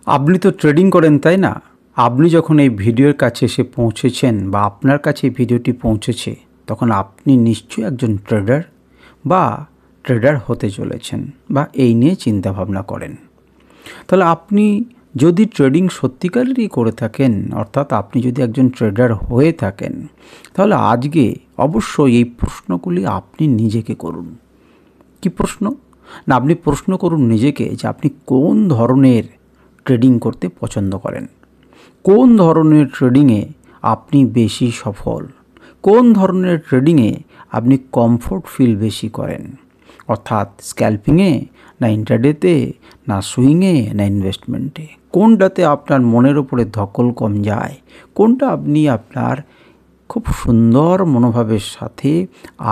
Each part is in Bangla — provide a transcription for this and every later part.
আপনি তো ট্রেডিং করেন, তাই না? আপনি যখন এই ভিডিওর কাছে এসে পৌঁছেছেন বা আপনার কাছে এই ভিডিওটি পৌঁছেছে, তখন আপনি নিশ্চয়ই একজন ট্রেডার বা ট্রেডার হতে চলেছেন বা এই নিয়ে চিন্তাভাবনা করেন। তাহলে আপনি যদি ট্রেডিং সত্যিকারেরই করে থাকেন, অর্থাৎ আপনি যদি একজন ট্রেডার হয়ে থাকেন, তাহলে আজকে অবশ্যই এই প্রশ্নগুলি আপনি নিজেকে করুন। কি প্রশ্ন? না, আপনি প্রশ্ন করুন নিজেকে যে আপনি কোন ধরনের ট্রেডিং করতে পছন্দ করেন, কোন ধরনের ট্রেডিংয়ে আপনি বেশি সফল, কোন ধরনের ট্রেডিংয়ে আপনি কমফোর্ট ফিল বেশি করেন, অর্থাৎ স্ক্যাল্পিংয়ে না ইন্ট্রাডেতে না সুইংয়ে না ইনভেস্টমেন্টে, কোনটাতে আপনার মনের ওপরে ধকল কম যায়, কোনটা আপনি আপনার খুব সুন্দর মনোভাবের সাথে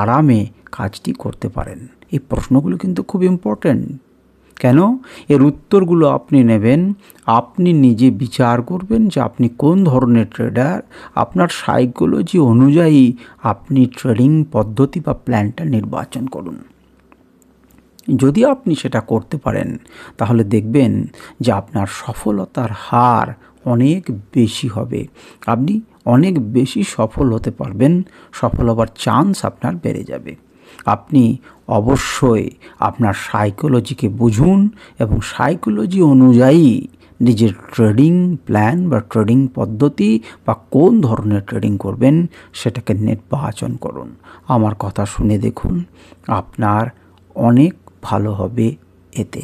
আরামে কাজটি করতে পারেন। এই প্রশ্নগুলো কিন্তু খুব ইম্পর্ট্যান্ট। কেন? এর উত্তরগুলো আপনি নেবেন, আপনি নিজে বিচার করবেন যে আপনি কোন ধরনের ট্রেডার, আপনার সাইকোলজি অনুযায়ী আপনি ট্রেডিং পদ্ধতি বা প্ল্যানটা নির্বাচন করুন। যদি আপনি সেটা করতে পারেন, তাহলে দেখবেন যে আপনার সফলতার হার অনেক বেশি হবে, আপনি অনেক বেশি সফল হতে পারবেন, সফল হবার চান্স আপনার বেড়ে যাবে। আপনি অবশ্যই আপনার সাইকোলজিকে বুঝুন এবং সাইকোলজি অনুযায়ী নিজের ট্রেডিং প্ল্যান বা ট্রেডিং পদ্ধতি বা কোন ধরনের ট্রেডিং করবেন সেটাকে নির্বাচন করুন। আমার কথা শুনে দেখুন, আপনার অনেক ভালো হবে এতে।